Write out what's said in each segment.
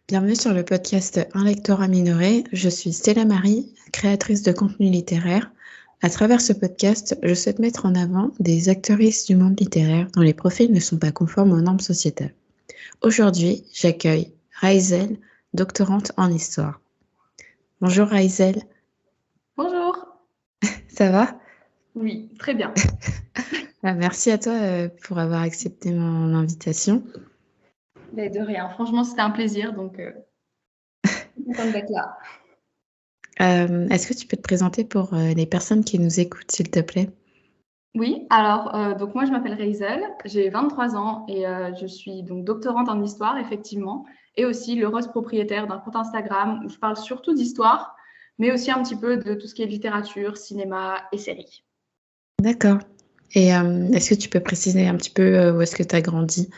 Bienvenue sur le podcast Un lectorat minoré. Je suis Stella Marie, créatrice de contenu littéraire. À travers ce podcast, je souhaite mettre en avant des actrices du monde littéraire dont les profils ne sont pas conformes aux normes sociétales. Aujourd'hui, j'accueille Raïzel, doctorante en histoire. Bonjour Raïzel, Bonjour. ça va? Oui, très bien. Merci à toi pour avoir accepté mon invitation. Mais de rien. Franchement, c'était un plaisir, donc contente d'être là. Est-ce que tu peux te présenter pour les personnes qui nous écoutent, s'il te plaît? Oui, alors, donc moi, je m'appelle Raïzel, j'ai 23 ans et je suis donc doctorante en histoire, effectivement, et aussi l'heureuse propriétaire d'un compte Instagram où je parle surtout d'histoire, mais aussi un petit peu de tout ce qui est littérature, cinéma et séries. D'accord. Et est-ce que tu peux préciser un petit peu où est-ce que tu as grandi?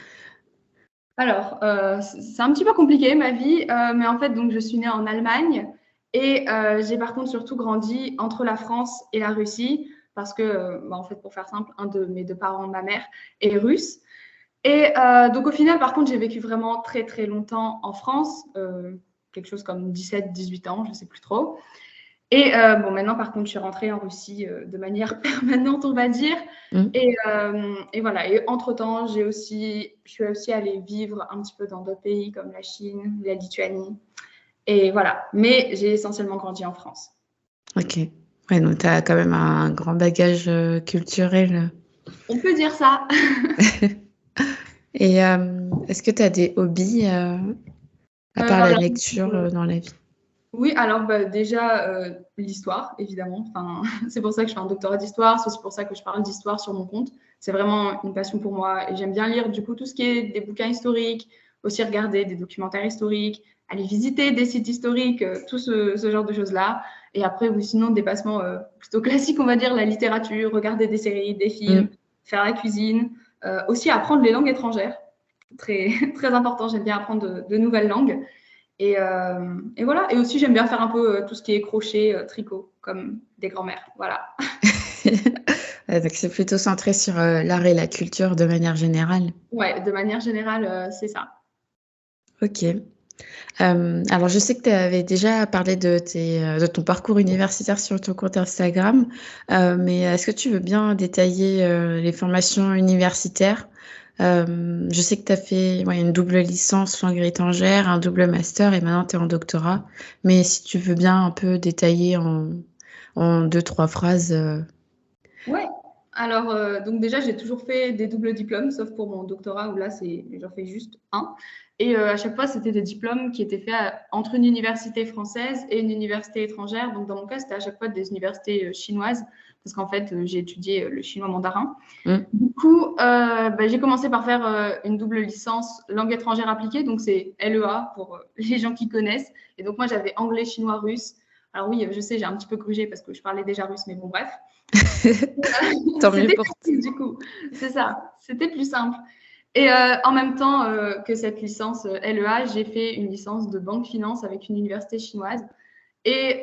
Alors, c'est un petit peu compliqué ma vie, mais en fait, donc je suis née en Allemagne et j'ai par contre surtout grandi entre la France et la Russie parce que, en fait, pour faire simple, un de mes deux parents, ma mère, est russe. Et donc au final, par contre, j'ai vécu vraiment très très longtemps en France, quelque chose comme 17-18 ans, je ne sais plus trop. Et bon, maintenant, par contre, je suis rentrée en Russie de manière permanente, on va dire. Mm. Et voilà. Et entre-temps, je suis aussi allée vivre un petit peu dans d'autres pays comme la Chine, la Lituanie. Et voilà. Mais j'ai essentiellement grandi en France. Ok. Ouais, donc tu as quand même un grand bagage culturel. On peut dire ça. Et est-ce que tu as des hobbies à part la Alors, lecture dans la vie? oui, alors déjà, l'histoire, évidemment. Enfin, c'est pour ça que je fais un doctorat d'histoire. C'est aussi pour ça que je parle d'histoire sur mon compte. C'est vraiment une passion pour moi et j'aime bien lire du coup tout ce qui est des bouquins historiques, aussi regarder des documentaires historiques, aller visiter des sites historiques, tout ce genre de choses-là. Et après, oui, sinon, des passements plutôt classiques, on va dire, la littérature, regarder des séries, des films, Mm. faire la cuisine, aussi apprendre les langues étrangères. Très, très important, j'aime bien apprendre de nouvelles langues. Et voilà. Et aussi, j'aime bien faire un peu tout ce qui est crochet, tricot, comme des grands-mères. Voilà. Ouais, donc c'est plutôt centré sur l'art et la culture de manière générale. Ouais, de manière générale, c'est ça. Ok. Alors, je sais que tu avais déjà parlé de ton parcours universitaire sur ton compte Instagram, mais est-ce que tu veux bien détailler les formations universitaires? Je sais que tu as fait une double licence langue étrangère, un double master et maintenant tu es en doctorat. Mais si tu veux bien un peu détailler en deux, trois phrases. Ouais. Alors, donc déjà, j'ai toujours fait des doubles diplômes, sauf pour mon doctorat où là, j'en fais juste un. Et à chaque fois, c'était des diplômes qui étaient faits entre une université française et une université étrangère. Donc, dans mon cas, c'était à chaque fois des universités chinoises, parce qu'en fait, j'ai étudié le chinois mandarin. Hmm. Du coup, j'ai commencé par faire une double licence langue étrangère appliquée, donc c'est LEA pour les gens qui connaissent. Et donc moi, j'avais anglais, chinois, russe. Alors oui, je sais, j'ai un petit peu grugé parce que je parlais déjà russe, mais bon, bref. Tant mieux C'était pour toi. facile du coup, c'est ça, c'était plus simple. Et en même temps que cette licence LEA, j'ai fait une licence de banque finance avec une université chinoise. Et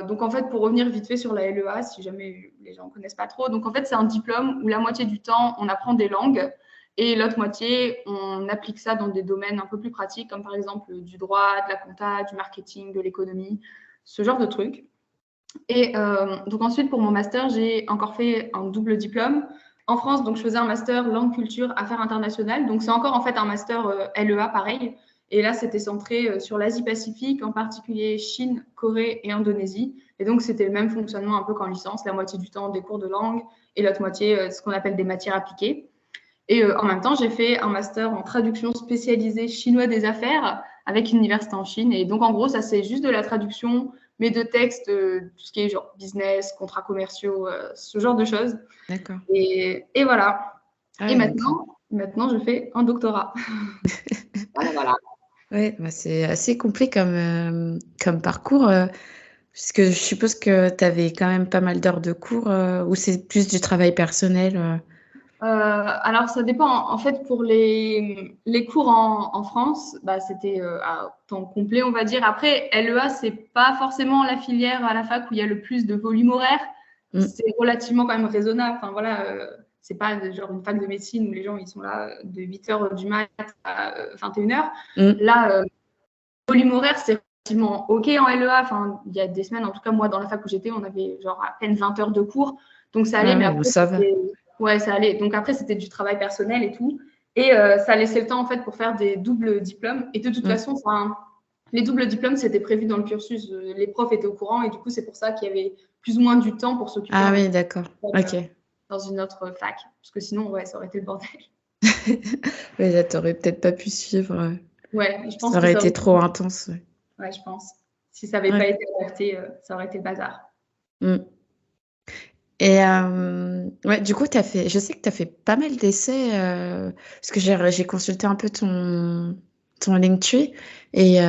donc, en fait, pour revenir vite fait sur la LEA, si jamais les gens ne connaissent pas trop, donc en fait, c'est un diplôme où la moitié du temps, on apprend des langues et l'autre moitié, on applique ça dans des domaines un peu plus pratiques, comme par exemple du droit, de la compta, du marketing, de l'économie, ce genre de trucs. Et donc ensuite, pour mon master, j'ai encore fait un double diplôme. En France, donc je faisais un master langue, culture, affaires internationales. Donc c'est encore en fait un master LEA pareil. Et là, c'était centré sur l'Asie-Pacifique, en particulier Chine, Corée et Indonésie. Et donc c'était le même fonctionnement un peu qu'en licence, la moitié du temps des cours de langue et l'autre moitié ce qu'on appelle des matières appliquées. Et en même temps, j'ai fait un master en traduction spécialisée chinois des affaires avec une université en Chine. Et donc, en gros, ça, c'est juste de la traduction, mais de textes, tout ce qui est genre business, contrats commerciaux, ce genre de choses. D'accord. Et voilà. Ah Et ouais, donc, maintenant, je fais un doctorat. Voilà, voilà. ouais, bah, c'est assez complet comme parcours, puisque je suppose que tu avais quand même pas mal d'heures de cours, ou c'est plus du travail personnel. Alors, ça dépend. En fait, pour les cours en France, bah, c'était à temps complet, on va dire. Après, LEA, c'est pas forcément la filière à la fac où il y a le plus de volume horaire. Mm, C'est relativement quand même raisonnable. Enfin, voilà, c'est pas genre une fac de médecine où les gens ils sont là de 8 h du mat à 21 h. mm. Là, volume horaire, c'est relativement OK en LEA. Enfin, il y a des semaines, en tout cas, moi, dans la fac où j'étais, on avait genre à peine 20 heures de cours. Donc, ça allait, Ah mais ouais, donc après, ça va. ouais, ça allait. Donc, après, c'était du travail personnel et tout. Et ça laissait le temps, en fait, pour faire des doubles diplômes. Et de toute façon, les doubles diplômes, c'était prévu dans le cursus. Les profs étaient au courant. Et du coup, c'est pour ça qu'il y avait plus ou moins du temps pour s'occuper Ah en même oui, d'accord. temps Ok. dans une autre fac. Parce que sinon, ouais, ça aurait été le bordel. Oui, là, t'aurais peut-être pas pu suivre. Ouais, je pense Ça que aurait ça aurait été été... trop intense. Ouais. Ouais, je pense. Si ça n'avait Ouais. pas été adapté, ça aurait été le bazar. Mm. Et ouais, du coup, je sais que tu as fait pas mal d'essais, parce que j'ai consulté un peu ton Linktree, et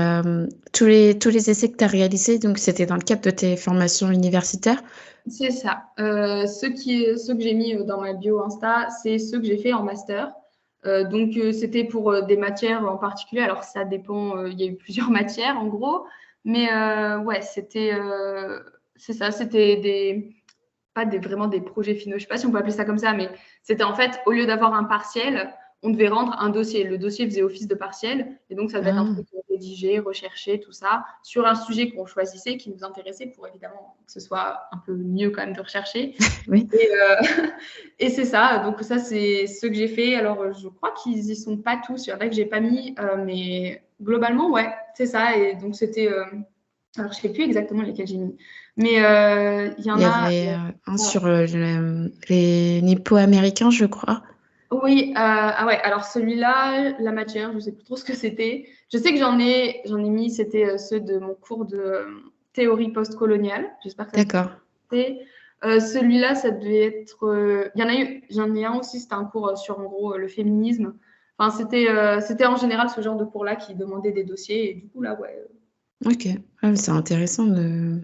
tous les essais que tu as réalisés, donc c'était dans le cadre de tes formations universitaires. C'est ça. Ceux que j'ai mis dans ma bio Insta, c'est ceux que j'ai fait en master. Donc, c'était pour des matières en particulier. Alors, ça dépend. Il y a eu plusieurs matières, en gros. Mais ouais, c'est ça. C'était pas vraiment des projets finaux. Je sais pas si on peut appeler ça comme ça, mais c'était en fait, au lieu d'avoir un partiel, on devait rendre un dossier. Le dossier faisait office de partiel. Et donc, ça devait être un Ah, truc rédigé, recherché, tout ça, sur un sujet qu'on choisissait, qui nous intéressait, pour évidemment que ce soit un peu mieux quand même de rechercher. oui. Et, et c'est ça. Donc, ça, c'est ce que j'ai fait. Alors, je crois qu'ils y sont pas tous. Il y en a que j'ai pas mis. Mais globalement, ouais, c'est ça. Et donc, c'était. Alors, je sais plus exactement lesquels j'ai mis. Mais il y Il en y a. avait un Ouais. sur les Nippo-américains, je crois. Oui, ah ouais, alors celui-là, la matière, je ne sais plus trop ce que c'était. Je sais que j'en ai mis, c'était ceux de mon cours de théorie postcoloniale. J'espère que ça se dit. D'accord. Celui-là, ça devait être. Il y en a eu, j'en ai un aussi, c'était un cours sur en gros le féminisme. Enfin, c'était en général ce genre de cours-là qui demandait des dossiers. Et du coup, là, ouais. Ok. Ah, mais c'est intéressant de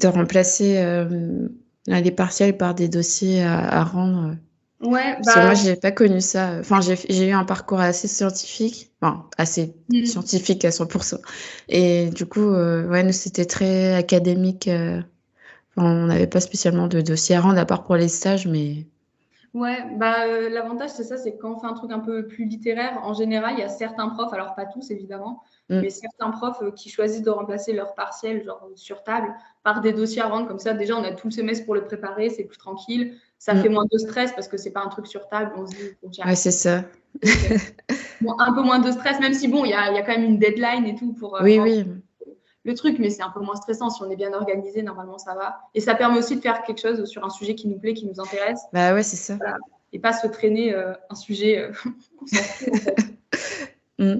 remplacer les partiels par des dossiers à rendre. Ouais, Parce que moi, bah. j'ai pas connu ça. Enfin, j'ai eu un parcours assez scientifique, enfin, assez scientifique à 100%. Et du coup, ouais, nous, c'était très académique. Enfin, on n'avait pas spécialement de dossier à rendre, à part pour les stages, mais... Ouais, bah, l'avantage, c'est ça, c'est que quand on fait un truc un peu plus littéraire, en général, il y a certains profs, alors pas tous évidemment, mais Mm, certains profs qui choisissent de remplacer leur partiel, genre sur table, par des dossiers à rendre. Comme ça, déjà, on a tout le semestre pour le préparer, c'est plus tranquille. Ça fait mm. moins de stress parce que c'est pas un truc sur table, on se dit, faut que j'y Ouais, arrive. c'est ça. Donc, bon, un peu moins de stress, même si bon, il y a quand même une deadline et tout pour Oui, rendre oui. le truc, mais c'est un peu moins stressant. Si on est bien organisé, normalement, ça va. Et ça permet aussi de faire quelque chose sur un sujet qui nous plaît, qui nous intéresse. Bah ouais, c'est ça. Voilà. Et pas se traîner un sujet qu'on s'en fout, en fait. Mm.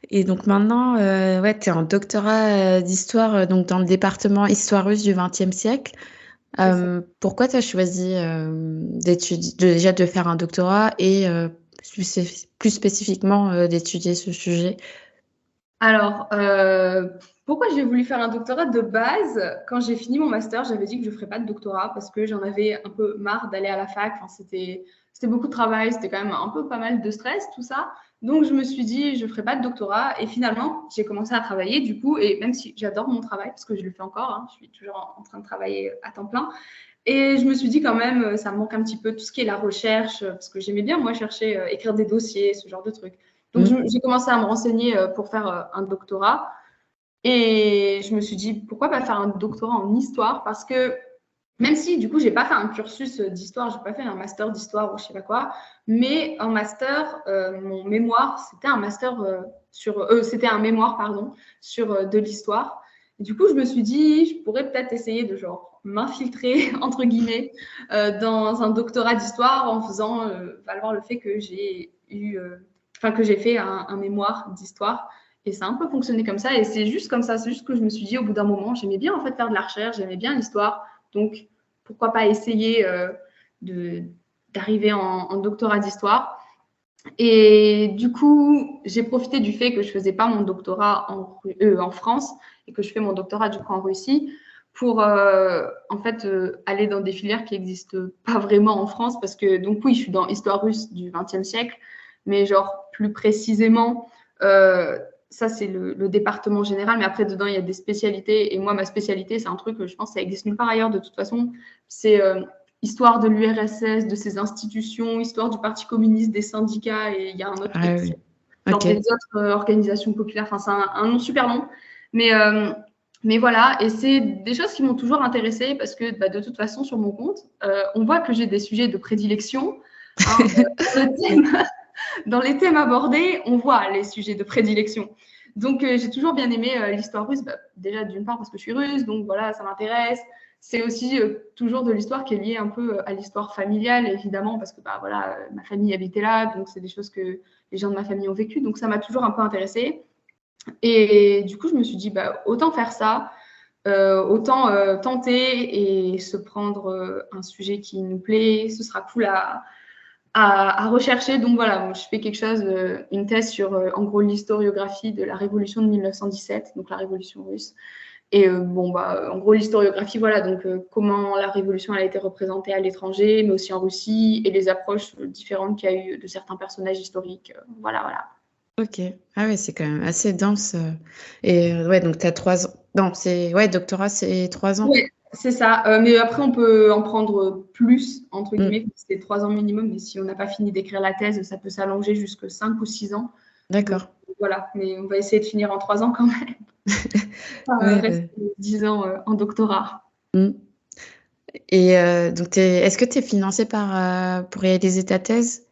Et donc maintenant, ouais, tu es en doctorat d'histoire donc dans le département histoire russe du XXe siècle. C'est ça. Pourquoi tu as choisi déjà de faire un doctorat et plus spécifiquement d'étudier ce sujet? Alors, pourquoi j'ai voulu faire un doctorat de base? Quand j'ai fini mon master, j'avais dit que je ne ferais pas de doctorat parce que j'en avais un peu marre d'aller à la fac. Enfin, c'était beaucoup de travail, c'était quand même un peu pas mal de stress, tout ça. Donc, je me suis dit, je ne ferai pas de doctorat. Et finalement, j'ai commencé à travailler du coup. Et même si j'adore mon travail, parce que je le fais encore, hein, je suis toujours en train de travailler à temps plein. Et je me suis dit quand même, ça me manque un petit peu tout ce qui est la recherche, parce que j'aimais bien, moi, chercher, écrire des dossiers, ce genre de trucs. Donc, Mm. j'ai commencé à me renseigner pour faire un doctorat. Et je me suis dit, pourquoi pas faire un doctorat en histoire? Parce que même si, du coup, j'ai pas fait un cursus d'histoire, j'ai pas fait un master d'histoire ou je sais pas quoi, mais en master, mon mémoire, c'était un master c'était un mémoire, pardon, sur de l'histoire. Et du coup, je me suis dit, je pourrais peut-être essayer de genre m'infiltrer, entre guillemets, dans un doctorat d'histoire en faisant valoir le fait que que j'ai fait un mémoire d'histoire. Et ça a un peu fonctionné comme ça. Et c'est juste comme ça, c'est juste que je me suis dit au bout d'un moment, j'aimais bien en fait faire de la recherche, j'aimais bien l'histoire. Donc, pourquoi pas essayer d'arriver en doctorat d'histoire. Et du coup, j'ai profité du fait que je ne faisais pas mon doctorat en France et que je fais mon doctorat du coup en Russie pour en fait aller dans des filières qui n'existent pas vraiment en France parce que donc oui, je suis dans histoire russe du XXe siècle, mais genre plus précisément, ça c'est le département général, mais après dedans il y a des spécialités et moi ma spécialité c'est un truc que je pense que ça existe nulle part ailleurs de toute façon, c'est histoire de l'URSS, de ses institutions, histoire du Parti communiste, des syndicats, et il y a un autre Ah truc. oui. genre Ok. des autres organisations populaires. Enfin, c'est un nom super long. Mais voilà, et c'est des choses qui m'ont toujours intéressée parce que de toute façon, sur mon compte, on voit que j'ai des sujets de prédilection. Hein, dans, le Oui. thème, dans les thèmes abordés, on voit les sujets de prédilection. Donc, j'ai toujours bien aimé l'histoire russe. Déjà, d'une part, parce que je suis russe, donc voilà, ça m'intéresse. C'est aussi toujours de l'histoire qui est liée un peu à l'histoire familiale, évidemment, parce que voilà, ma famille habitait là, donc c'est des choses que les gens de ma famille ont vécues. Donc, ça m'a toujours un peu intéressée. Et du coup, je me suis dit, autant faire ça, autant tenter et se prendre un sujet qui nous plaît. Ce sera cool à rechercher. Donc voilà, je fais quelque chose, une thèse sur, en gros, l'historiographie de la révolution de 1917, donc la révolution russe. Et en gros, l'historiographie, voilà, donc comment la révolution a été représentée à l'étranger, mais aussi en Russie, et les approches différentes qu'il y a eu de certains personnages historiques. Voilà, voilà. Ok. Ah ouais, c'est quand même assez dense. Et ouais, donc tu as 3 ans. Non, ouais, doctorat, c'est 3 ans. Oui, c'est ça. Mais après, on peut en prendre plus, entre Mm. guillemets, c'est 3 ans minimum. Mais si on n'a pas fini d'écrire la thèse, ça peut s'allonger jusqu'à 5 ou 6 ans. Donc D'accord. voilà, mais on va essayer de finir en 3 ans quand même. Ouais, Rester 10 ans en doctorat. mm. Et donc, est-ce que tu es financée pour réaliser ta thèse?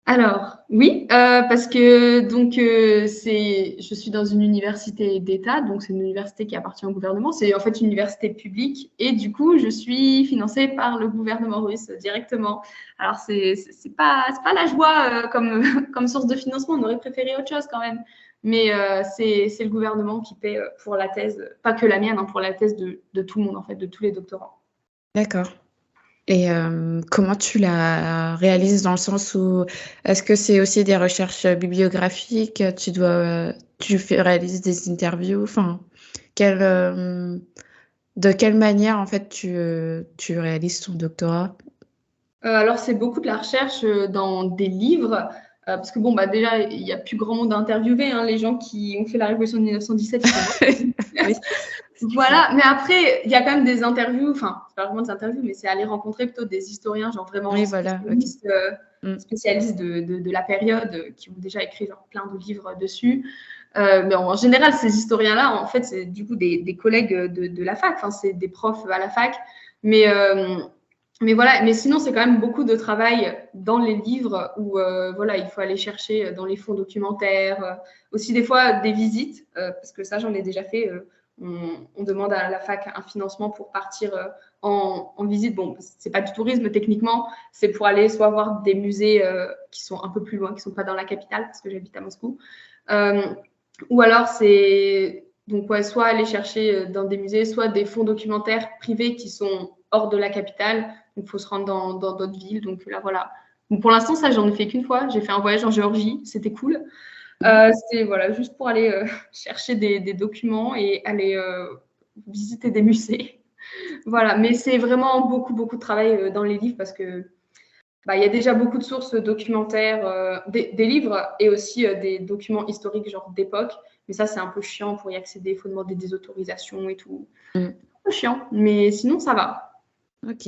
Alors, oui, parce que donc je suis dans une université d'État, donc c'est une université qui appartient au gouvernement. C'est en fait une université publique et du coup, je suis financée par le gouvernement russe directement. Alors, c'est pas la joie comme source de financement. On aurait préféré autre chose quand même. Mais c'est le gouvernement qui paie pour la thèse, pas que la mienne, hein, pour la thèse de tout le monde, en fait, de tous les doctorants. D'accord. Et comment tu la réalises dans le sens où est-ce que c'est aussi des recherches bibliographiques? Réalises des interviews? Enfin, de quelle manière en fait tu réalises ton doctorat? Alors, c'est beaucoup de la recherche dans des livres, parce que déjà, il n'y a plus grand monde à interviewer. Hein, les gens qui ont fait la révolution de 1917, ils sont morts. Oui, c'est clair. Voilà, mais après, il y a quand même des interviews, enfin, c'est pas vraiment des interviews, mais c'est aller rencontrer plutôt des historiens, genre vraiment Oui, voilà, ok. Mm. spécialistes de la période, qui ont déjà écrit genre, plein de livres dessus. Mais en général, ces historiens-là, en fait, c'est du coup des collègues de la fac, enfin, c'est des profs à la fac. Mais, euh, mais voilà, mais sinon, c'est quand même beaucoup de travail dans les livres où voilà, il faut aller chercher dans les fonds documentaires, aussi des fois des visites, parce que ça, j'en ai déjà fait. On demande à la fac un financement pour partir en visite. Bon, c'est pas du tourisme techniquement, c'est pour aller soit voir des musées qui sont un peu plus loin, qui sont pas dans la capitale, parce que j'habite à Moscou. Ou alors, c'est donc ouais, soit aller chercher dans des musées, soit des fonds documentaires privés qui sont hors de la capitale. Donc, il faut se rendre dans d'autres villes. Donc là, voilà. Donc, pour l'instant, ça, j'en ai fait qu'une fois. J'ai fait un voyage en Géorgie. C'était cool. C'était voilà, juste pour aller chercher des documents et aller visiter des musées. Voilà. Mais c'est vraiment beaucoup, beaucoup de travail dans les livres parce que il y a déjà beaucoup de sources documentaires, des livres et aussi des documents historiques, genre d'époque. Mais ça, c'est un peu chiant pour y accéder. Il faut demander des autorisations et tout. Mm. Un peu chiant, mais sinon, ça va. Ok.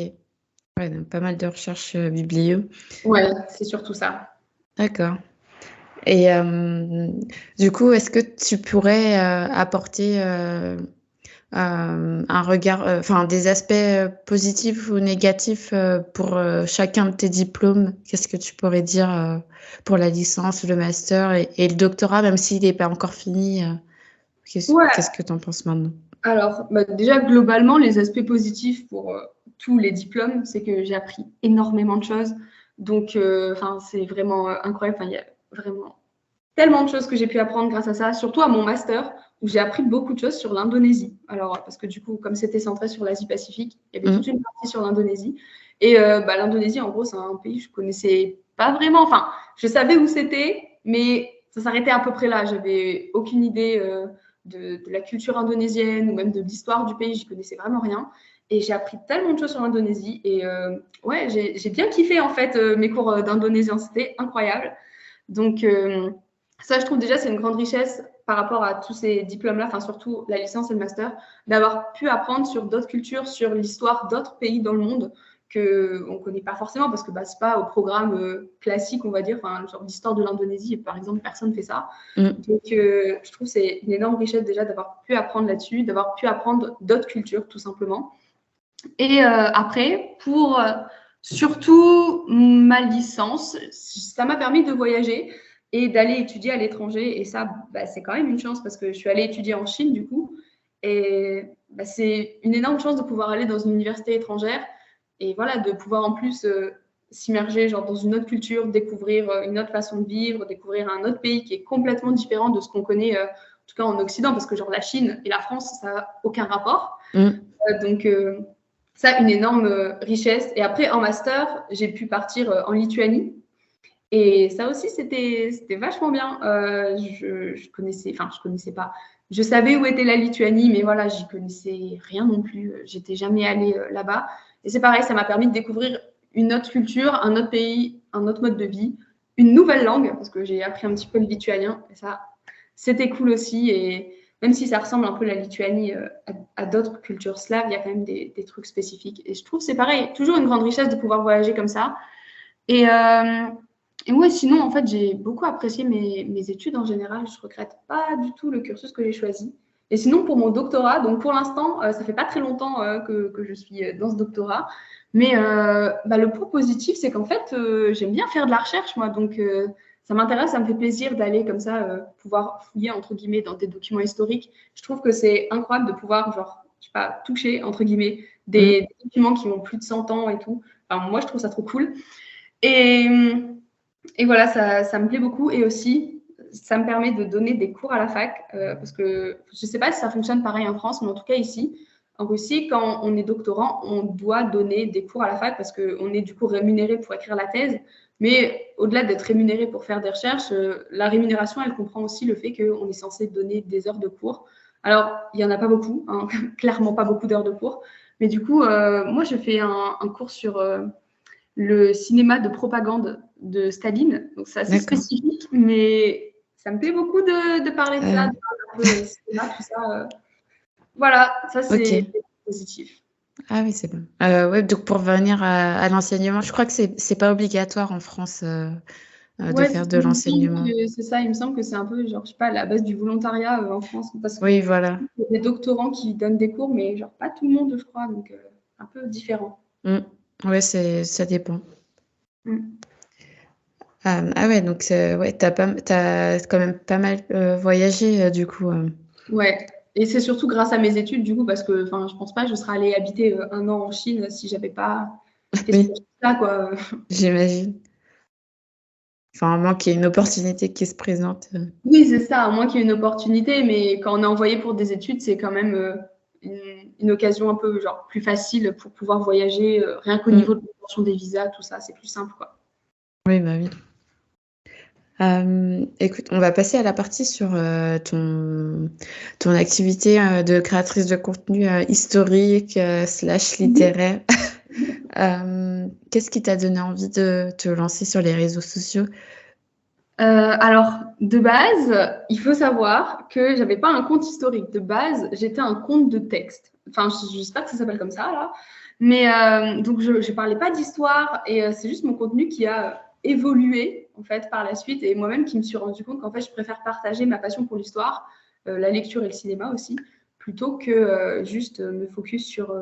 Ouais, donc pas mal de recherches biblio. Ouais, c'est surtout ça. D'accord. Et du coup, est-ce que tu pourrais apporter un regard, enfin des aspects positifs ou négatifs pour chacun de tes diplômes? Qu'est-ce que tu pourrais dire pour la licence, le master et le doctorat, même s'il n'est pas encore fini? Ouais. Qu'est-ce que tu en penses maintenant? Alors, déjà, globalement, les aspects positifs pour tous les diplômes, c'est que j'ai appris énormément de choses. Donc, c'est vraiment incroyable. Il y a vraiment tellement de choses que j'ai pu apprendre grâce à ça, surtout à mon master, où j'ai appris beaucoup de choses sur l'Indonésie. Alors, parce que du coup, comme c'était centré sur l'Asie-Pacifique, il y avait toute une partie sur l'Indonésie. Et l'Indonésie, en gros, c'est un pays que je connaissais pas vraiment. Enfin, je savais où c'était, mais ça s'arrêtait à peu près là. J'avais aucune idée de la culture indonésienne ou même de l'histoire du pays. J'y connaissais vraiment rien. Et j'ai appris tellement de choses sur l'Indonésie. Et ouais, j'ai bien kiffé en fait mes cours d'indonésien. C'était incroyable. Donc, ça, je trouve déjà, c'est une grande richesse par rapport à tous ces diplômes-là, enfin surtout la licence et le master, d'avoir pu apprendre sur d'autres cultures, sur l'histoire d'autres pays dans le monde qu'on ne connaît pas forcément parce que ce n'est pas au programme classique, on va dire, genre l'histoire de l'Indonésie, par exemple, personne ne fait ça. Donc, je trouve que c'est une énorme richesse déjà d'avoir pu apprendre là-dessus, d'avoir pu apprendre d'autres cultures, tout simplement. Et après, pour surtout ma licence, ça m'a permis de voyager et d'aller étudier à l'étranger. Et ça, c'est quand même une chance parce que je suis allée étudier en Chine, du coup. Et c'est une énorme chance de pouvoir aller dans une université étrangère et voilà, de pouvoir en plus s'immerger genre, dans une autre culture, découvrir une autre façon de vivre, découvrir un autre pays qui est complètement différent de ce qu'on connaît, en tout cas en Occident, parce que genre la Chine et la France, ça n'a aucun rapport. Donc, ça, une énorme richesse. Et après, en master, j'ai pu partir en Lituanie. Et ça aussi, c'était vachement bien. Je connaissais pas. Je savais où était la Lituanie, mais voilà, j'y connaissais rien non plus. J'étais jamais allée là-bas. Et c'est pareil, ça m'a permis de découvrir une autre culture, un autre pays, un autre mode de vie, une nouvelle langue, parce que j'ai appris un petit peu le lituanien. Et ça, c'était cool aussi. Et même si ça ressemble un peu la Lituanie à d'autres cultures slaves, il y a quand même des trucs spécifiques. Et je trouve que c'est pareil, toujours une grande richesse de pouvoir voyager comme ça. Et ouais, sinon, en fait, j'ai beaucoup apprécié mes études en général. Je ne regrette pas du tout le cursus que j'ai choisi. Et sinon, pour mon doctorat, donc pour l'instant, ça ne fait pas très longtemps que je suis dans ce doctorat. Mais le point positif, c'est qu'en fait, j'aime bien faire de la recherche, moi. Donc, ça m'intéresse, ça me fait plaisir d'aller comme ça, pouvoir fouiller, entre guillemets, dans des documents historiques. Je trouve que c'est incroyable de pouvoir, genre, je sais pas, toucher, entre guillemets, des documents qui ont plus de 100 ans et tout. Enfin, moi, je trouve ça trop cool. Et voilà, ça me plaît beaucoup. Et aussi, ça me permet de donner des cours à la fac, parce que je ne sais pas si ça fonctionne pareil en France, mais en tout cas ici, en Russie, quand on est doctorant, on doit donner des cours à la fac parce qu'on est du coup rémunéré pour écrire la thèse. Mais au-delà d'être rémunéré pour faire des recherches, la rémunération, elle comprend aussi le fait qu'on est censé donner des heures de cours. Alors, il n'y en a pas beaucoup, hein, clairement pas beaucoup d'heures de cours. Mais du coup, moi, je fais un cours sur le cinéma de propagande de Staline. Donc, c'est assez spécifique, mais ça me plaît beaucoup de parler de ça, de parler un peu de cinéma, tout ça. Voilà, ça, c'est positif. Ah oui, c'est bon. Ouais, donc pour revenir à l'enseignement, je crois que c'est pas obligatoire en France de faire de l'enseignement. C'est ça, il me semble que c'est un peu, genre, je sais pas, la base du volontariat en France. Parce que oui, voilà. Il y a des doctorants qui donnent des cours, mais genre pas tout le monde, je crois, donc un peu différent. Ouais, ça dépend. Ah ouais, donc ouais, t'as quand même pas mal voyagé du coup. Ouais, et c'est surtout grâce à mes études du coup, parce que je pense pas que je serais allée habiter 1 an en Chine si j'avais pas fait ça, quoi. J'imagine. Enfin, à moins qu'il y ait une opportunité qui se présente. Oui, c'est ça, à moins qu'il y ait une opportunité, mais quand on est envoyé pour des études, c'est quand même une occasion un peu genre plus facile pour pouvoir voyager, rien qu'au niveau de l'obtention des visas, tout ça, c'est plus simple, quoi. Oui, bah oui. Écoute, on va passer à la partie sur ton activité de créatrice de contenu historique / littéraire. Qu'est-ce qui t'a donné envie de te lancer sur les réseaux sociaux? Alors, de base, il faut savoir que j'avais pas un compte historique. De base, j'étais un compte de texte. Enfin, je sais pas que ça s'appelle comme ça, là. Mais donc, je parlais pas d'histoire et c'est juste mon contenu qui a évolué, en fait, par la suite. Et moi-même, qui me suis rendu compte qu'en fait, je préfère partager ma passion pour l'histoire, la lecture et le cinéma aussi, plutôt que juste me focus sur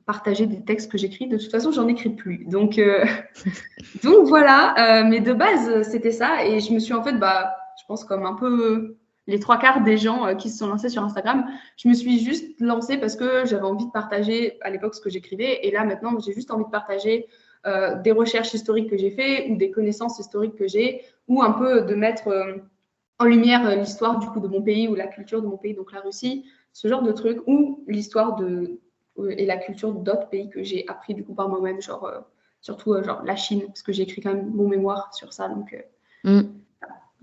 partager des textes que j'écris. De toute façon, j'en écris plus. Donc voilà, mais de base, c'était ça. Et je me suis en fait, je pense comme un peu les 3/4 des gens qui se sont lancés sur Instagram, je me suis juste lancée parce que j'avais envie de partager à l'époque ce que j'écrivais. Et là, maintenant, j'ai juste envie de partager des recherches historiques que j'ai faites ou des connaissances historiques que j'ai, ou un peu de mettre en lumière l'histoire du coup de mon pays ou la culture de mon pays, donc la Russie, ce genre de trucs, ou l'histoire et la culture d'autres pays que j'ai appris du coup par moi-même, genre surtout genre la Chine, parce que j'ai écrit quand même mon mémoire sur ça, donc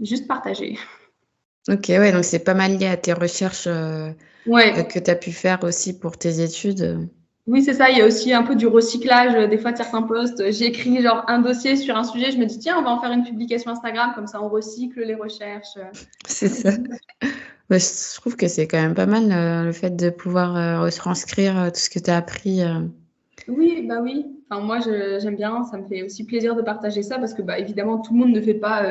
juste partager. Ok, ouais, donc c'est pas mal lié à tes recherches que tu as pu faire aussi pour tes études. Oui, c'est ça, il y a aussi un peu du recyclage des fois de certains posts. J'ai écrit genre un dossier sur un sujet, je me dis tiens, on va en faire une publication Instagram, comme ça on recycle les recherches. C'est ça. Ouais, je trouve que c'est quand même pas mal le fait de pouvoir retranscrire tout ce que tu as appris Oui, bah oui. Enfin, moi, j'aime bien. Ça me fait aussi plaisir de partager ça parce que, bah, évidemment, tout le monde ne fait pas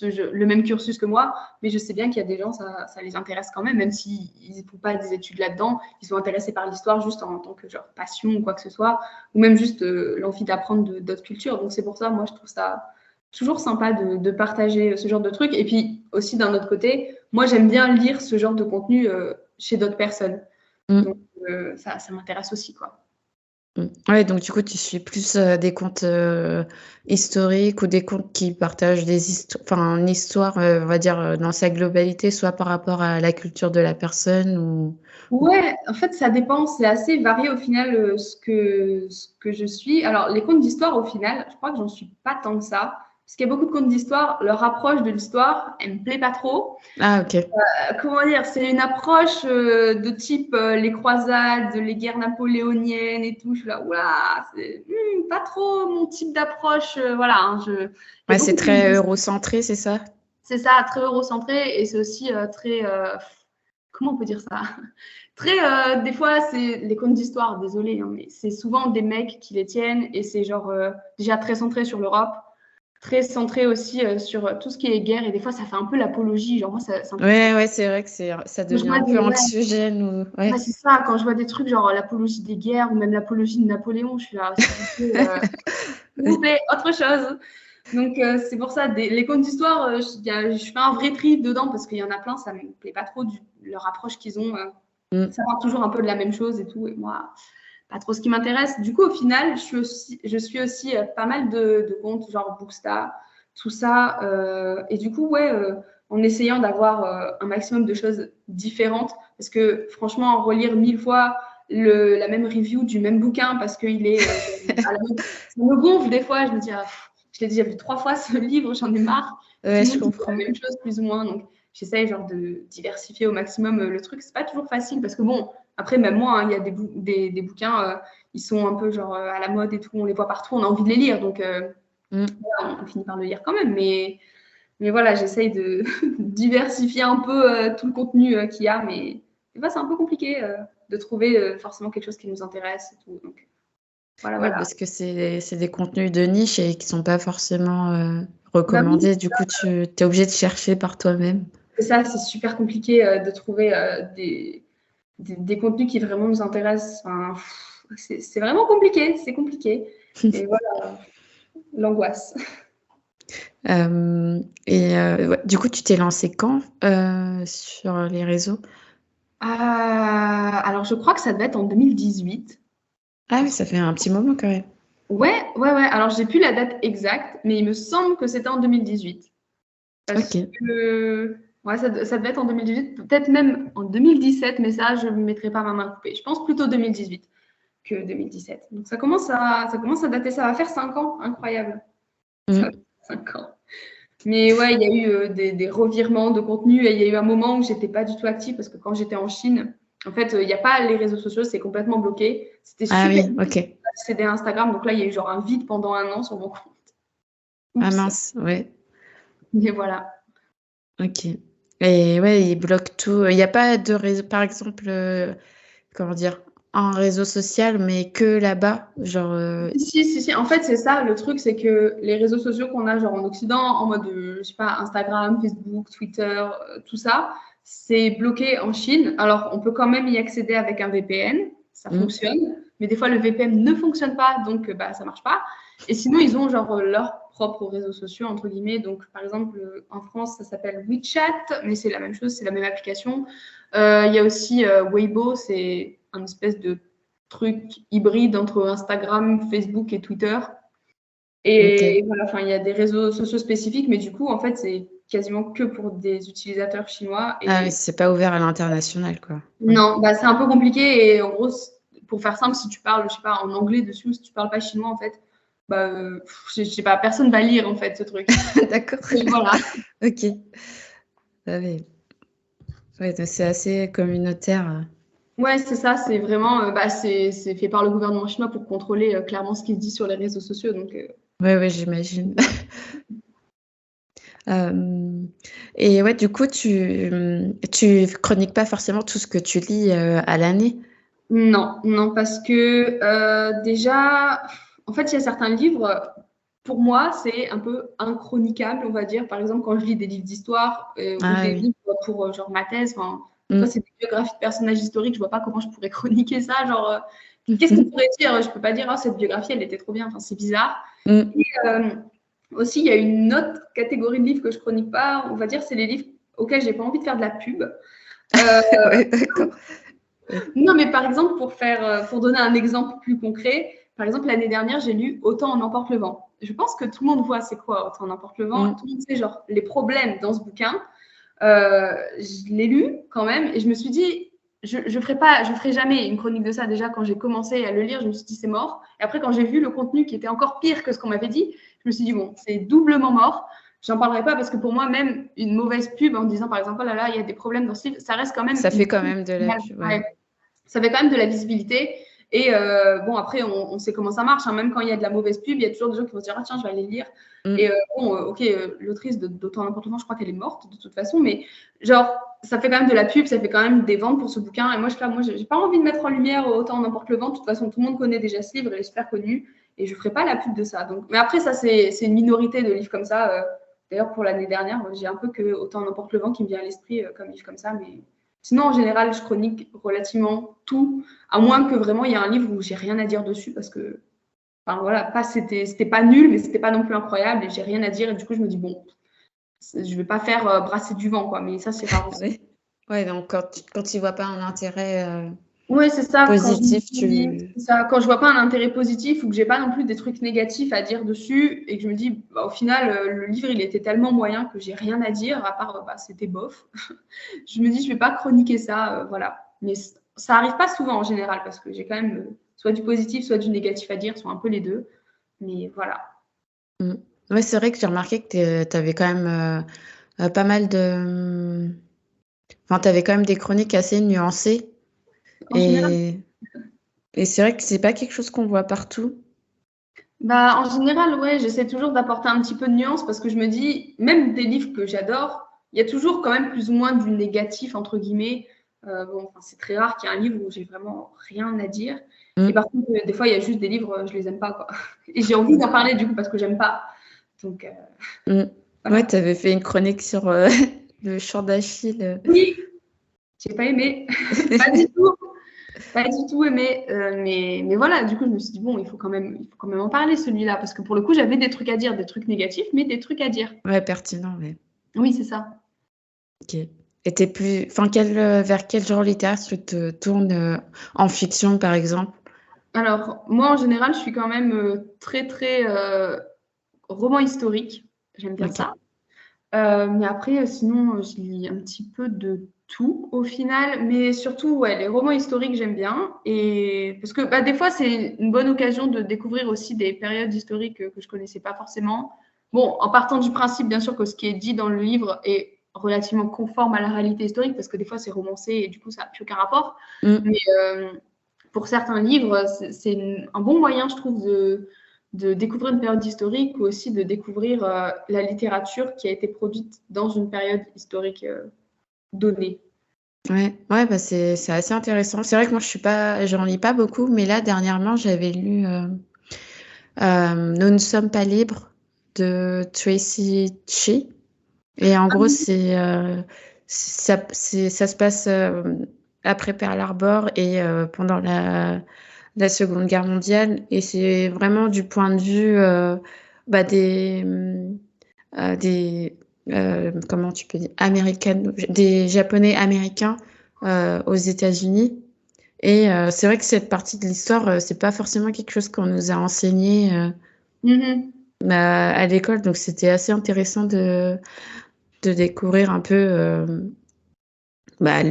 le même cursus que moi. Mais je sais bien qu'il y a des gens, ça les intéresse quand même s'ils ne font pas des études là-dedans. Ils sont intéressés par l'histoire juste en tant que genre passion ou quoi que ce soit, ou même juste l'envie d'apprendre d'autres cultures. Donc, c'est pour ça, moi, je trouve ça toujours sympa de partager ce genre de trucs. Et puis aussi, d'un autre côté, moi, j'aime bien lire ce genre de contenu chez d'autres personnes. Mm. Donc, ça m'intéresse aussi, quoi. Ouais, donc du coup, tu suis plus des comptes historiques ou des comptes qui partagent enfin, une histoire, on va dire, dans sa globalité, soit par rapport à la culture de la personne ou... Ouais, en fait, ça dépend. C'est assez varié au final ce que je suis. Alors, les contes d'histoire, au final, je crois que j'en suis pas tant que ça. Parce qu'il y a beaucoup de contes d'histoire, leur approche de l'histoire, elle me plaît pas trop. Ah, ok. Comment dire, c'est une approche de type les croisades, les guerres napoléoniennes et tout. Je suis là, oula, c'est pas trop mon type d'approche. Voilà, hein, il y a Ouais, c'est beaucoup de très eurocentré, c'est ça? c'est ça, très eurocentré et c'est aussi très, comment on peut dire ça? Très, des fois, c'est les contes d'histoire, désolé, hein, mais c'est souvent des mecs qui les tiennent et c'est genre déjà très centré sur l'Europe, très centré aussi sur tout ce qui est guerre et des fois, ça fait un peu l'apologie. Genre, moi, ça me fatigue. Ouais, ouais, c'est vrai que ça Quand je devient vois un peu ouais, anxiogène ou... ouais, Ouais. c'est ça, quand je vois des trucs genre l'apologie des guerres ou même l'apologie de Napoléon, je suis là, s'il vous plaît, autre chose. Donc, c'est pour ça, les contes d'histoire, je fais un vrai tri dedans parce qu'il y en a plein, ça me plaît pas trop leur approche qu'ils ont. Mm. Ça parle toujours un peu de la même chose et tout. Et moi, pas trop ce qui m'intéresse. Du coup, au final, je suis aussi pas mal de comptes, genre Bookstar, tout ça. Et du coup, ouais, en essayant d'avoir un maximum de choses différentes, parce que franchement, relire 1000 fois la même review du même bouquin, parce qu'il est à la mode, ça me gonfle des fois. Je me dis, ah, je l'ai déjà vu 3 fois ce livre, j'en ai marre. Et tout Ouais, le je monde dit la comprends. même chose, plus ou moins. Donc, j'essaye genre de diversifier au maximum le truc. C'est pas toujours facile parce que bon, après, même moi, hein, il y a des bouquins, ils sont un peu genre à la mode et tout, on les voit partout, on a envie de les lire, donc Mm. voilà, on finit par le lire quand même. Mais voilà, j'essaye de diversifier un peu tout le contenu qu'il y a, mais des fois, c'est un peu compliqué de trouver forcément quelque chose qui nous intéresse et tout. Donc voilà, Ouais, voilà. parce que c'est des contenus de niche et qui sont pas forcément Bah oui, recommandés. Du coup, tu es obligé de chercher par toi-même. c'est ça, c'est super compliqué de trouver des contenus qui vraiment nous intéressent. Enfin, c'est vraiment compliqué, c'est compliqué. Et voilà, l'angoisse. Ouais, du coup, tu t'es lancé quand sur les réseaux? Alors, je crois que ça devait être en 2018. Ah oui, Parce que... ça fait un petit moment quand même. Ouais, ouais, ouais. Alors, j'ai plus la date exacte, mais il me semble que c'était en 2018. Ok. Parce que ouais, ça devait être en 2018, peut-être même en 2017, mais ça, je ne mettrai pas ma main coupée. Je pense plutôt 2018 que 2017. Donc, ça commence à dater. Ça va faire 5 ans. Incroyable. Ça va Mm. faire 5 ans. Mais ouais, il y a eu des revirements de contenu et il y a eu un moment où j'étais pas du tout active parce que quand j'étais en Chine, en fait, il n'y a pas les réseaux sociaux, c'est complètement bloqué. C'était Ah super oui, ok. d'accéder à Instagram, donc là, il y a eu genre un vide pendant 1 an sur mon compte. Ah Oups. mince, ouais. Mais voilà. Ok. Et ouais, ils bloquent tout. Il n'y a pas de réseau, par exemple, comment dire, un réseau social, mais que là-bas. Genre, Si, si, si. En fait, c'est ça. Le truc, c'est que les réseaux sociaux qu'on a genre en Occident, en mode, je sais pas, Instagram, Facebook, Twitter, tout ça, c'est bloqué en Chine. Alors, on peut quand même y accéder avec un VPN. Ça mm, fonctionne. Mais des fois, le VPN ne fonctionne pas, donc bah, ça marche pas. Et sinon, ils ont genre leurs propres réseaux sociaux, entre guillemets. Donc, par exemple, en France, ça s'appelle WeChat, mais c'est la même chose, c'est la même application. Il y a aussi Weibo, c'est un espèce de truc hybride entre Instagram, Facebook et Twitter. ok. Et voilà, enfin, il y a des réseaux sociaux spécifiques, mais du coup, en fait, c'est quasiment que pour des utilisateurs chinois. Ah oui, Et c'est pas ouvert à l'international, quoi. Ouais. non, bah, c'est un peu compliqué. Et en gros, pour faire simple, si tu parles, je sais pas, en anglais dessus, ou si tu parles pas chinois, en fait, bah, je sais pas, personne va lire, en fait, ce truc. D'accord. Et voilà. Ok. Ah oui. Ouais, donc c'est assez communautaire. Ouais, c'est ça, c'est vraiment, bah, c'est fait par le gouvernement chinois pour contrôler clairement ce qui se dit sur les réseaux sociaux. Donc, Ouais, ouais, j'imagine. voilà. Et ouais, du coup, tu chroniques pas forcément tout ce que tu lis à l'année. Non, non, parce que déjà, en fait, il y a certains livres, pour moi, c'est un peu inchroniquable, on va dire. Par exemple, quand je lis des livres d'histoire ou Ah des oui. livres pour genre ma thèse, des fois, Mm. c'est des biographies de personnages historiques, je vois pas comment je pourrais chroniquer ça. Genre, qu'est-ce qu'on pourrait dire? Je peux pas dire, ah, cette biographie, elle était trop bien. Enfin, c'est bizarre. Mm. Et aussi, il y a une autre catégorie de livres que je chronique pas, on va dire, c'est les livres auxquels j'ai pas envie de faire de la pub. Ouais, d'accord. Non, mais par exemple, pour donner un exemple plus concret, par exemple, l'année dernière, j'ai lu Autant en emporte le vent. Je pense que tout le monde voit c'est quoi Autant en emporte le vent. Mm. Tout le monde sait genre les problèmes dans ce bouquin. Je l'ai lu quand même et je me suis dit, je ferai jamais une chronique de ça. Déjà, quand j'ai commencé à le lire, je me suis dit c'est mort. Et après, quand j'ai vu le contenu qui était encore pire que ce qu'on m'avait dit, je me suis dit bon, c'est doublement mort. J'en parlerai pas parce que pour moi, même une mauvaise pub en disant par exemple, oh là là, il y a des problèmes dans ce livre, ça reste quand même Ça une fait quand pub. même de la pub, ouais. Ouais, ça fait quand même de la visibilité. Et bon, après, on sait comment ça marche. Hein. Même quand il y a de la mauvaise pub, il y a toujours des gens qui vont se dire, ah, tiens, je vais aller lire. Mm. Et bon, ok, l'autrice d'Autant n'importe comment, je crois qu'elle est morte de toute façon, mais genre, ça fait quand même de la pub, ça fait quand même des ventes pour ce bouquin. Et moi, j'ai pas envie de mettre en lumière Autant n'importe le vent. De toute façon, tout le monde connaît déjà ce livre, il est super connu. Et je ferai pas la pub de ça. Donc, mais après, ça, c'est une minorité de livres comme ça. D'ailleurs, pour l'année dernière, j'ai un peu que Autant n'importe le vent qui me vient à l'esprit comme livre comme ça, mais sinon, en général, je chronique relativement tout, à moins que vraiment il y ait un livre où j'ai rien à dire dessus parce que, enfin voilà, c'était pas nul, mais c'était pas non plus incroyable et j'ai rien à dire et du coup je me dis bon, je vais pas faire brasser du vent quoi, mais ça c'est rare aussi. Ouais. Ouais, donc quand tu vois pas un intérêt Ouais, c'est ça. positif, tu... Quand je vois pas un intérêt positif ou que j'ai pas non plus des trucs négatifs à dire dessus et que je me dis, bah, au final, le livre il était tellement moyen que j'ai rien à dire à part, bah, c'était bof. Je me dis, je vais pas chroniquer ça, voilà. Mais ça arrive pas souvent en général parce que j'ai quand même soit du positif, soit du négatif à dire, soit un peu les deux. Mais voilà. Mm. Ouais, c'est vrai que j'ai remarqué que tu avais quand même pas mal de... Enfin, tu avais quand même des chroniques assez nuancées. En général. Et c'est vrai que c'est pas quelque chose qu'on voit partout. Bah, en général, ouais, j'essaie toujours d'apporter un petit peu de nuance parce que je me dis, même des livres que j'adore, il y a toujours quand même plus ou moins du négatif, entre guillemets. Bon, c'est très rare qu'il y ait un livre où j'ai vraiment rien à dire. Et Mm. par contre, des fois, il y a juste des livres, je les aime pas, quoi. Et j'ai envie d'en parler, du coup, parce que j'aime pas. Donc, Mm. Ouais, voilà. tu avais fait une chronique sur le chant d'Achille. Oui, j'ai pas aimé. Pas du tout. Pas du tout aimé. Mais voilà, du coup, je me suis dit, bon, il faut quand même en parler, celui-là. Parce que pour le coup, j'avais des trucs à dire, des trucs négatifs, mais des trucs à dire. Ouais, pertinent, ouais. Oui, c'est ça. Ok. Et t'es plus... Enfin, vers quel genre littéraire tu te tournes en fiction, par exemple? Alors, moi, en général, je suis quand même très, très roman historique. J'aime bien Ok. ça. Mais après, sinon, je lis un petit peu de tout au final. Mais surtout, ouais, les romans historiques, j'aime bien. Et parce que bah, des fois, c'est une bonne occasion de découvrir aussi des périodes historiques que je connaissais pas forcément. Bon, en partant du principe, bien sûr, que ce qui est dit dans le livre est relativement conforme à la réalité historique, parce que des fois, c'est romancé et du coup, ça n'a plus aucun rapport. Mm. Mais pour certains livres, c'est un bon moyen, je trouve, de découvrir une période historique ou aussi de découvrir la littérature qui a été produite dans une période historique donnée. Ouais, ouais, bah c'est assez intéressant. C'est vrai que moi j'en lis pas beaucoup, mais là dernièrement j'avais lu Nous ne sommes pas libres de Tracy Chee. Et en gros ça se passe après Pearl Harbor et pendant la Seconde Guerre mondiale, et c'est vraiment du point de vue bah, des comment tu peux dire, des Japonais américains aux États-Unis. Et c'est vrai que cette partie de l'histoire, c'est pas forcément quelque chose qu'on nous a enseigné à l'école, donc c'était assez intéressant de découvrir un peu bah,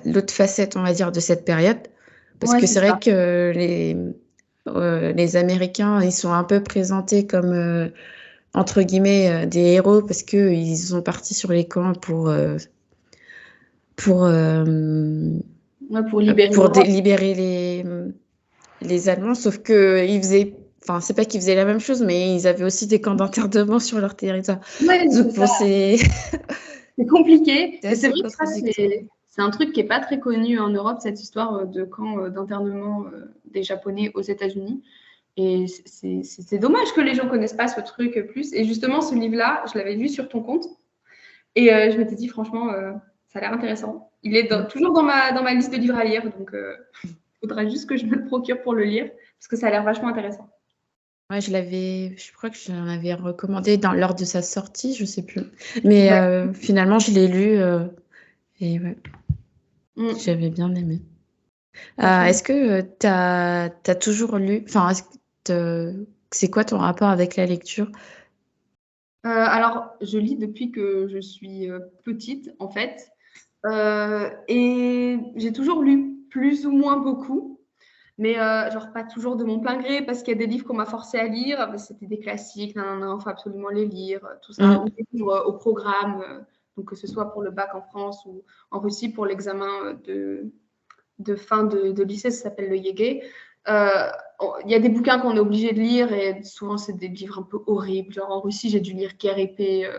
l'autre facette, on va dire, de cette période. Parce Ouais, que c'est c'est ça. vrai que les Américains, ils sont un peu présentés comme, entre guillemets, des héros parce qu'ils sont partis sur les camps pour, Ouais, pour libérer l'Europe. libérer les Allemands. Sauf que ils faisaient, enfin, c'est pas qu'ils faisaient la même chose, mais ils avaient aussi des camps d'internement sur leur territoire. Ouais, c'est Donc, ça. bon, c'est C'est compliqué. Et c'est assez vrai que ça, contradictoire. C'est un truc qui n'est pas très connu en Europe, cette histoire de camp d'internement des Japonais aux États-Unis. Et c'est dommage que les gens ne connaissent pas ce truc plus. Et justement, ce livre-là, je l'avais vu sur ton compte. Et je m'étais dit, franchement, ça a l'air intéressant. Il est toujours dans ma liste de livres à lire. Donc, il faudra juste que je me le procure pour le lire. Parce que ça a l'air vachement intéressant. Ouais, je crois que j'en avais recommandé lors de sa sortie, je sais plus. Mais finalement, je l'ai lu et ouais, j'avais bien aimé. Est-ce que tu as toujours lu, enfin, c'est quoi ton rapport avec la lecture? Alors, je lis depuis que je suis petite, en fait. Et j'ai toujours lu plus ou moins beaucoup. Mais genre pas toujours de mon plein gré, parce qu'il y a des livres qu'on m'a forcé à lire. C'était des classiques, il faut absolument les lire, tout ça. Ou des livres au programme, donc que ce soit pour le bac en France ou en Russie pour l'examen de fin de lycée, ça s'appelle le Yégué. Il y a des bouquins qu'on est obligé de lire et souvent c'est des livres un peu horribles. Genre en Russie, j'ai dû lire Guerre et paix.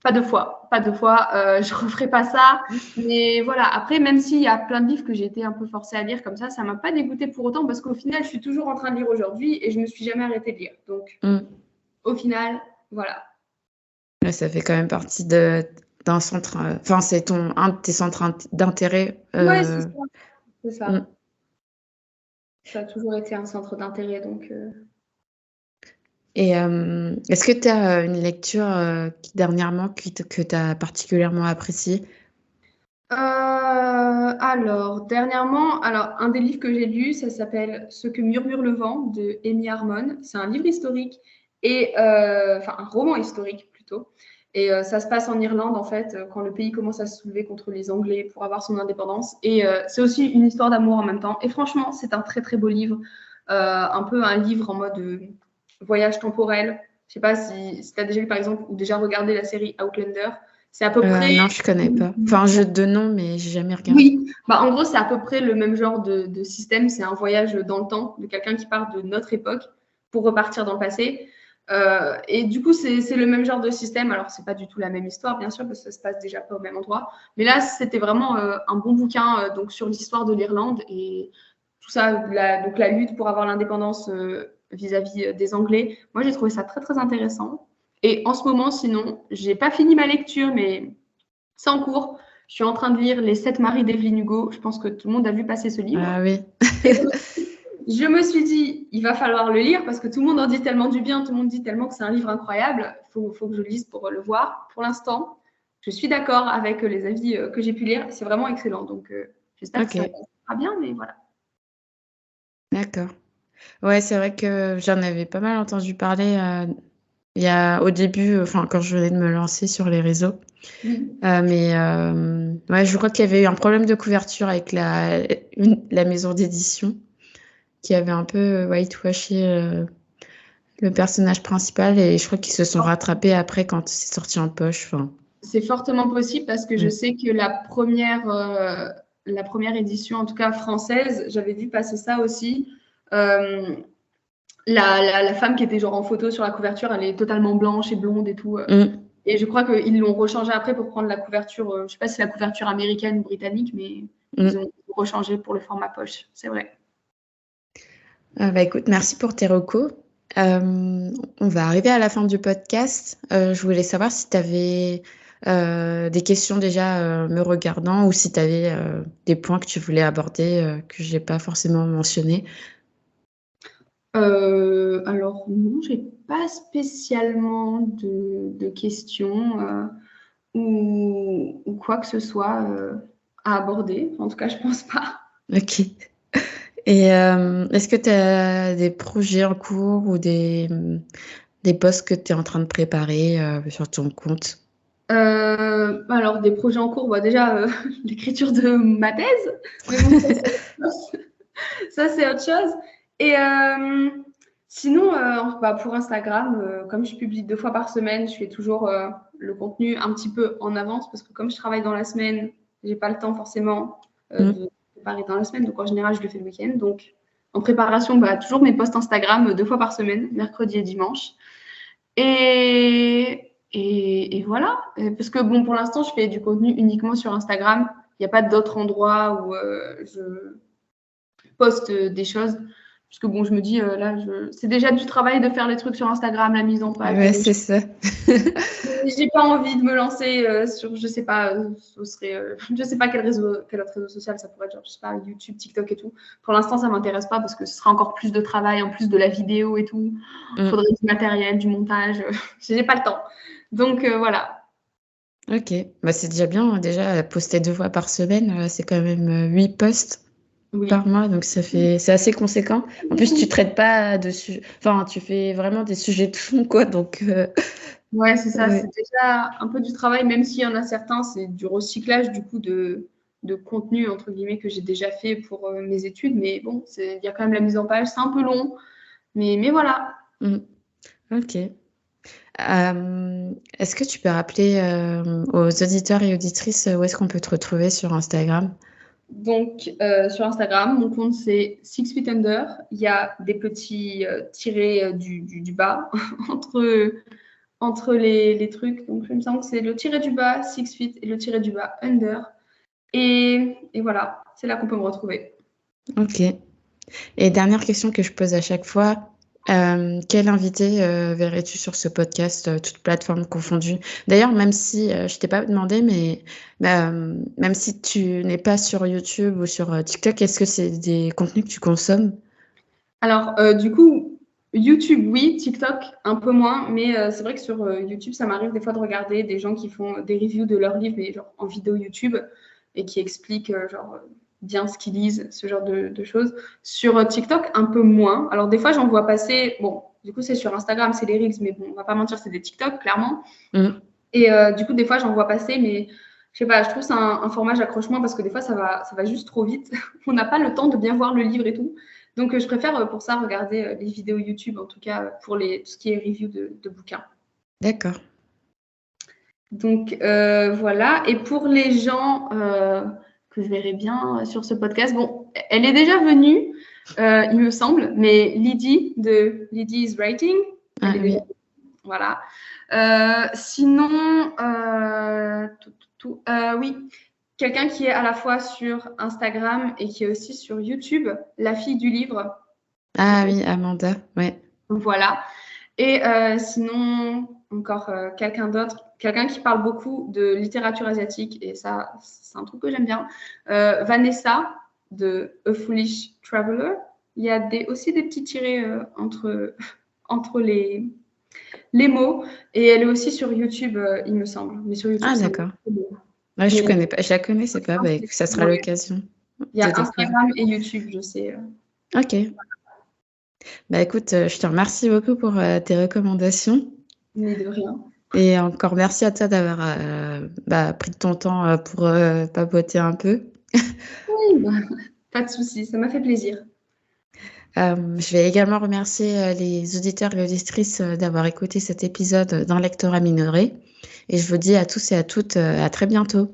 Pas deux fois. Je referai pas ça. Mais voilà, après, même s'il y a plein de livres que j'ai été un peu forcée à lire comme ça m'a pas dégoûtée pour autant parce qu'au final, je suis toujours en train de lire aujourd'hui et je me suis jamais arrêtée de lire. Donc, au final, voilà. Ouais, ça fait quand même partie d'un centre, enfin, c'est un de tes centres d'intérêt. Ouais, c'est ça. Ça a toujours été un centre d'intérêt, donc... Et est-ce que tu as une lecture dernièrement que tu as particulièrement appréciée? Alors, dernièrement, un des livres que j'ai lu, ça s'appelle Ce que murmure le vent de Amy Harmon. C'est un livre historique et enfin un roman historique plutôt. Et ça se passe en Irlande en fait, quand le pays commence à se soulever contre les Anglais pour avoir son indépendance. Et c'est aussi une histoire d'amour en même temps. Et franchement, c'est un très très beau livre, un peu un livre en mode voyage temporel. Je sais pas si tu as déjà lu par exemple ou déjà regardé la série Outlander. C'est à peu près. Non, je connais pas. Enfin, de nom, mais j'ai jamais regardé. Oui, en gros, c'est à peu près le même genre de système. C'est un voyage dans le temps de quelqu'un qui part de notre époque pour repartir dans le passé. Et du coup, c'est le même genre de système. Alors, c'est pas du tout la même histoire, bien sûr, parce que ça se passe déjà pas au même endroit. Mais là, c'était vraiment un bon bouquin donc sur l'histoire de l'Irlande et tout ça, donc la lutte pour avoir l'indépendance vis-à-vis des Anglais. Moi, j'ai trouvé ça très, très intéressant. Et en ce moment, sinon, j'ai pas fini ma lecture, mais c'est en cours. Je suis en train de lire Les 7 maris d'Evelyn Hugo. Je pense que tout le monde a vu passer ce livre. Ah oui. Et donc, je me suis dit, il va falloir le lire parce que tout le monde en dit tellement du bien, tout le monde dit tellement que c'est un livre incroyable. Il faut que je le lise pour le voir. Pour l'instant, je suis d'accord avec les avis que j'ai pu lire. C'est vraiment excellent. Donc, j'espère que ça sera bien, mais voilà. D'accord. Ouais, c'est vrai que j'en avais pas mal entendu parler au début, quand je venais de me lancer sur les réseaux. Mais ouais, je crois qu'il y avait eu un problème de couverture avec la maison d'édition qui avait un peu whitewashé le personnage principal et je crois qu'ils se sont rattrapés après quand c'est sorti en poche. C'est fortement possible parce que je sais que la première édition, en tout cas française, j'avais vu passer ça aussi. La femme qui était genre en photo sur la couverture, elle est totalement blanche et blonde et tout. Et je crois qu'ils l'ont rechangé après pour prendre la couverture, je ne sais pas si c'est la couverture américaine ou britannique, mais ils ont rechangé pour le format poche, c'est vrai. Écoute, merci pour tes recos. On va arriver à la fin du podcast. Je voulais savoir si tu avais des questions déjà me regardant ou si tu avais des points que tu voulais aborder que je n'ai pas forcément mentionnés. Alors non, j'ai pas spécialement de questions ou quoi que ce soit à aborder. En tout cas, je pense pas. Ok. Et est-ce que tu as des projets en cours ou des posts que tu es en train de préparer sur ton compte? Alors, des projets en cours, déjà, l'écriture de ma thèse. Mais bon, ça, c'est autre chose. Et sinon, pour Instagram, comme je publie 2 fois par semaine, je fais toujours le contenu un petit peu en avance parce que comme je travaille dans la semaine, j'ai pas le temps forcément de préparer dans la semaine. Donc, en général, je le fais le week-end. Donc, en préparation, toujours mes posts Instagram 2 fois par semaine, mercredi et dimanche. Et voilà. Parce que, pour l'instant, je fais du contenu uniquement sur Instagram. Il n'y a pas d'autre endroit où je poste des choses. Parce que bon, je me dis, là, c'est déjà du travail de faire les trucs sur Instagram, la mise en page. Ouais, c'est ça. J'ai pas envie de me lancer sur, je sais pas, ce serait, je sais pas quel autre réseau social ça pourrait être, genre, je sais pas, YouTube, TikTok et tout. Pour l'instant, ça m'intéresse pas parce que ce sera encore plus de travail en plus de la vidéo et tout. Il faudrait du matériel, du montage. J'ai pas le temps. Donc voilà. Ok, bah, c'est déjà bien. Déjà, poster 2 fois par semaine, c'est quand même 8 posts Oui. par mois, donc c'est assez conséquent. En plus, tu traites pas enfin, tu fais vraiment des sujets de fond, quoi. Donc, ouais, c'est ça. ouais. C'est déjà un peu du travail, même s'il y en a certains, c'est du recyclage du coup de contenu entre guillemets que j'ai déjà fait pour mes études. Mais bon, il y a quand même la mise en page. C'est un peu long, mais voilà. Ok. Est-ce que tu peux rappeler aux auditeurs et auditrices où est-ce qu'on peut te retrouver sur Instagram? Donc, sur Instagram, mon compte, c'est 6feetunder. Il y a des petits tirés du bas entre les trucs. Donc, il me semble que c'est le tiré du bas, 6feet, et le tiré du bas, under. Et voilà, c'est là qu'on peut me retrouver. Ok. Et dernière question que je pose à chaque fois, quel invité verrais-tu sur ce podcast, toutes plateformes confondues? D'ailleurs, même si je t'ai pas demandé, mais même si tu n'es pas sur YouTube ou sur TikTok, est-ce que c'est des contenus que tu consommes? Alors, du coup, YouTube, oui, TikTok, un peu moins, mais c'est vrai que sur YouTube, ça m'arrive des fois de regarder des gens qui font des reviews de leurs livres, mais genre en vidéo YouTube, et qui expliquent bien ce qu'ils lisent, ce genre de choses. Sur TikTok, un peu moins. Alors, des fois, j'en vois passer, bon, du coup, c'est sur Instagram, c'est les Reels, mais bon, on va pas mentir, c'est des TikTok, clairement. Et du coup, des fois, j'en vois passer, mais je sais pas, je trouve que c'est un format, j'accroche moins parce que des fois, ça va juste trop vite. On n'a pas le temps de bien voir le livre et tout. Donc, je préfère pour ça regarder les vidéos YouTube, en tout cas pour tout ce qui est review de bouquins. D'accord. Donc, voilà. Et pour les gens que je verrai bien sur ce podcast, bon, elle est déjà venue, il me semble, mais Lydie de Lydie's Writing, elle est déjà venue. Voilà. Sinon, oui, quelqu'un qui est à la fois sur Instagram et qui est aussi sur YouTube, la fille du livre. Ah oui, Amanda, ouais. Voilà. Et sinon, encore quelqu'un d'autre, quelqu'un qui parle beaucoup de littérature asiatique, et ça, c'est un truc que j'aime bien. Vanessa de A Foolish Traveler. Il y a aussi des petits tirés entre les mots, et elle est aussi sur YouTube, il me semble. Mais sur YouTube, Ah c'est d'accord. Ouais, je connais pas, je la connaissais pas, bah, ça sera l'occasion il y de a découvrir. Instagram et YouTube, je sais. Ok. Bah écoute, je te remercie beaucoup pour tes recommandations. Mais de rien. Et encore merci à toi d'avoir pris de ton temps pour papoter un peu. Oui, bah, pas de souci, ça m'a fait plaisir. Je vais également remercier les auditeurs et auditrices d'avoir écouté cet épisode d'un lectorat minoré. Et je vous dis à tous et à toutes à très bientôt.